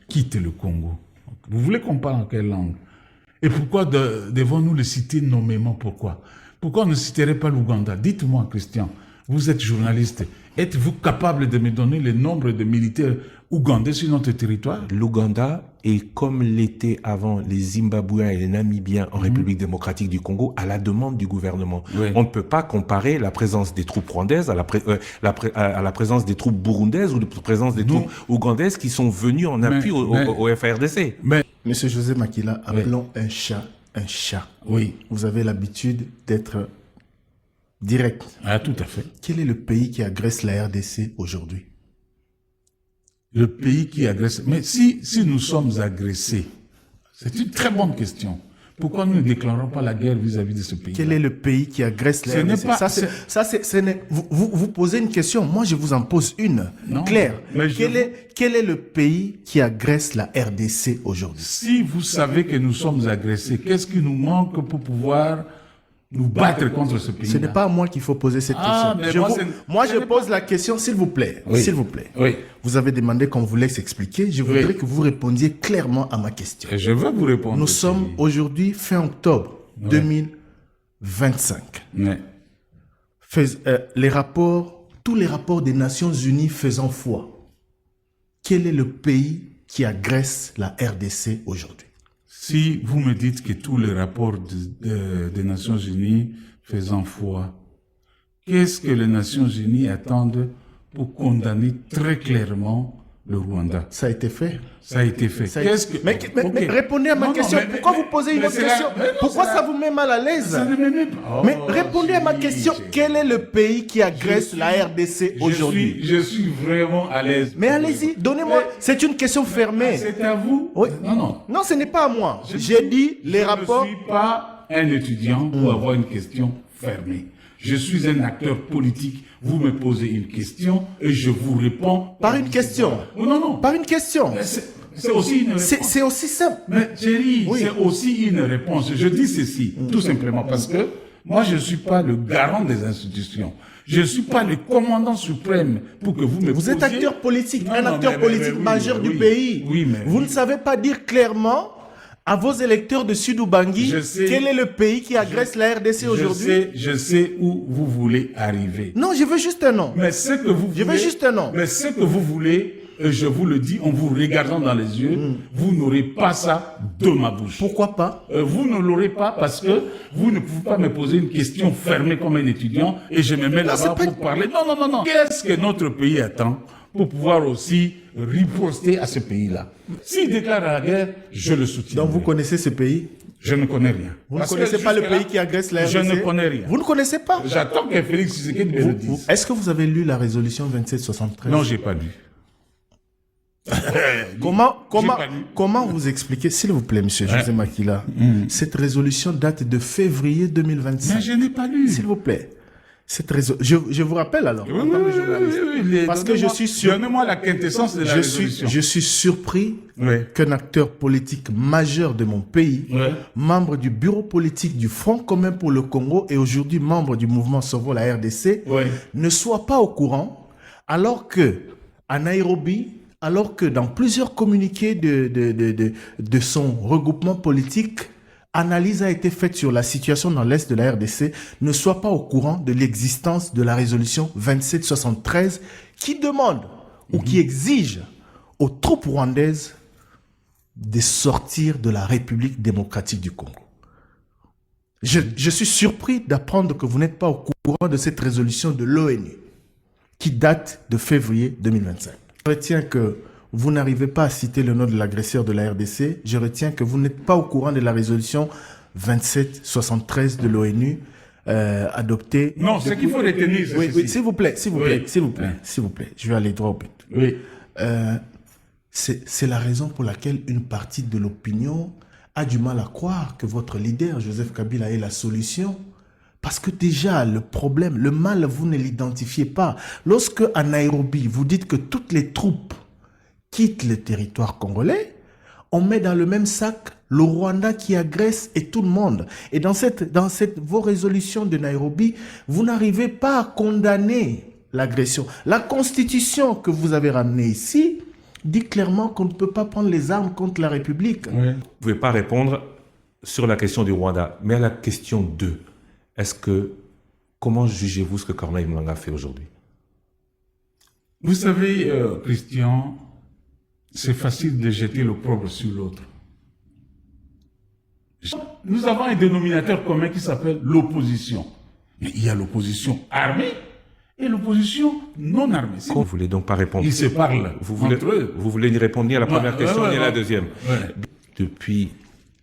quitte le Congo. Vous voulez qu'on parle en quelle langue? Et pourquoi devons-nous le citer nommément? Pourquoi? Pourquoi on ne citerait pas l'Ouganda? Dites-moi, Christian, vous êtes journaliste. Êtes-vous capable de me donner le nombre de militaires ougandais sur notre territoire? L'Ouganda est comme l'était avant les Zimbabwéens et les Namibiens en République démocratique du Congo à la demande du gouvernement. Oui. On ne peut pas comparer la présence des troupes rwandaises à la présence des troupes burundaises ou la présence des troupes ougandaises qui sont venues en appui au FARDC. Mais, Monsieur José Makila, appelons un chat un chat. oui, Vous avez l'habitude d'être direct. ah, tout à fait. Quel est le pays qui agresse la RDC aujourd'hui? Le pays qui agresse. Mais si nous sommes agressés, c'est une très bonne question. Pourquoi nous ne déclarons pas la guerre vis-à-vis de ce pays? Quel est le pays qui agresse la RDC? Vous posez une question, moi je vous en pose une. Non, Claire, mais quel est le pays qui agresse la RDC aujourd'hui? Si vous savez que nous sommes agressés, qu'est-ce qui nous manque pour pouvoir nous battre contre ce pays? Ce n'est pas à moi qu'il faut poser cette question. Je pose la question, s'il vous plaît. Oui. S'il vous plaît. Oui. Vous avez demandé qu'on vous laisse expliquer. Je voudrais que vous répondiez clairement à ma question. Et je veux vous répondre. Nous sommes aujourd'hui fin octobre 2025. Mais, Les rapports, tous les rapports des Nations Unies faisant foi. Quel est le pays qui agresse la RDC aujourd'hui? si vous me dites que tous les rapports des Nations Unies faisant foi, qu'est-ce que les Nations Unies attendent pour condamner très clairement le Rwanda? Ça a été fait. Ça a été fait. Mais répondez à ma question. Pourquoi vous posez une autre question? Pourquoi ça vous met mal à l'aise? Ça ne me met pas. Mais répondez à ma question. Quel est le pays qui agresse la RDC aujourd'hui? Je suis vraiment à l'aise. Mais allez-y, donnez-moi. C'est une question fermée. C'est à vous? Oui. Non. Non, ce n'est pas à moi. J'ai dit les rapports. Je ne suis pas un étudiant pour avoir une question fermée. Je suis un acteur politique. Vous me posez une question et je vous réponds. Par une question. Non. Par une question. C'est aussi une réponse. C'est aussi simple. Mais Thierry, c'est aussi une réponse. Je dis ceci, tout simplement parce que moi, je ne suis pas le garant des institutions. Je ne suis pas le commandant suprême pour que vous me Vous êtes posiez... acteur politique, Non, acteur politique oui, majeur du oui. pays. Oui, mais vous oui. ne savez pas dire clairement à vos électeurs de Sud-Ubangui quel est le pays qui agresse la RDC aujourd'hui. Je sais où vous voulez arriver. Non, je veux juste un nom. Mais ce que vous voulez... Je veux juste un nom. Mais ce que vous voulez, je vous le dis en vous regardant dans les yeux, vous n'aurez pas ça de ma bouche. Pourquoi pas? Vous ne l'aurez pas parce que vous ne pouvez pas me poser une question fermée comme un étudiant et je me mets là-bas pour parler. Non. Qu'est-ce que notre pays attend pour pouvoir aussi riposter à ce pays-là? S'il déclare la guerre, je le soutiens. Donc vous connaissez ce pays? Je ne connais rien. Vous ne connaissez pas le pays qui agresse la RDC? Je ne connais rien. Vous ne connaissez pas? J'attends que Félix Tshisekedi me le dise. Est-ce que vous avez lu la résolution 2773? Non, j'ai pas lu. Comment vous expliquez, s'il vous plaît, monsieur José Makila, cette résolution date de février 2025. Mais je n'ai pas lu. S'il vous plaît. Je vous rappelle alors, en tant que journaliste. Parce que je suis sûr. Donnez-moi la quintessence de la résolution. Je suis surpris qu'un acteur politique majeur de mon pays, membre du bureau politique du Front commun pour le Congo et aujourd'hui membre du mouvement Sauvons la RDC, ne soit pas au courant, alors que à Nairobi, alors que dans plusieurs communiqués de son regroupement politique, analyse a été faite sur la situation dans l'Est de la RDC, ne soit pas au courant de l'existence de la résolution 2773 qui demande ou qui exige aux troupes rwandaises de sortir de la République démocratique du Congo. Je suis surpris d'apprendre que vous n'êtes pas au courant de cette résolution de l'ONU qui date de février 2025. Je retiens que vous n'arrivez pas à citer le nom de l'agresseur de la RDC. Je retiens que vous n'êtes pas au courant de la résolution 2773 de l'ONU adoptée. Non, ce qu'il faut retenir, oui, s'il vous plaît. Je vais aller droit au but. Oui. C'est la raison pour laquelle une partie de l'opinion a du mal à croire que votre leader, Joseph Kabila, est la solution. Parce que déjà, le problème, le mal, vous ne l'identifiez pas. Lorsque à Nairobi, vous dites que toutes les troupes quittent le territoire congolais, on met dans le même sac le Rwanda qui agresse et tout le monde. Et dans vos résolutions de Nairobi, vous n'arrivez pas à condamner l'agression. La constitution que vous avez ramenée ici dit clairement qu'on ne peut pas prendre les armes contre la République. Vous ne pouvez pas répondre sur la question du Rwanda, mais à la question 2, comment jugez-vous ce que Corneille Mlanga fait aujourd'hui? Vous savez, Christian, c'est facile de jeter l'opprobre sur l'autre. Nous avons un dénominateur commun qui s'appelle l'opposition. Mais il y a l'opposition armée et l'opposition non armée. Vous ne voulez donc pas répondre? Ils se parlent entre eux. Vous voulez ni répondre ni à la première question ni à la deuxième. Ouais. Depuis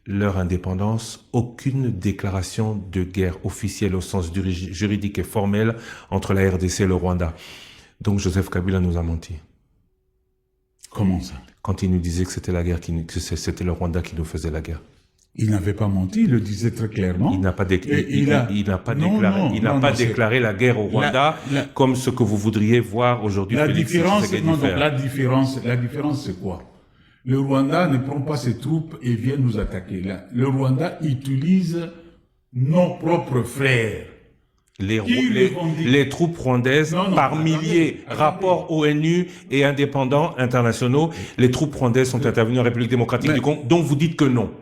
leur indépendance, aucune déclaration de guerre officielle au sens juridique et formel entre la RDC et le Rwanda. Donc Joseph Kabila nous a menti. Comment ça? Quand il nous disait que c'était la guerre, que c'était le Rwanda qui nous faisait la guerre. Il n'avait pas menti, il le disait très clairement. Il n'a pas, déclaré la guerre au Rwanda comme ce que vous voudriez voir aujourd'hui. La différence, c'est quoi? Le Rwanda ne prend pas ses troupes et vient nous attaquer. Le Rwanda utilise nos propres frères. Les troupes rwandaises, par milliers, rapports ONU et indépendants internationaux, les troupes rwandaises sont intervenues en République démocratique du Congo, dont vous dites que non.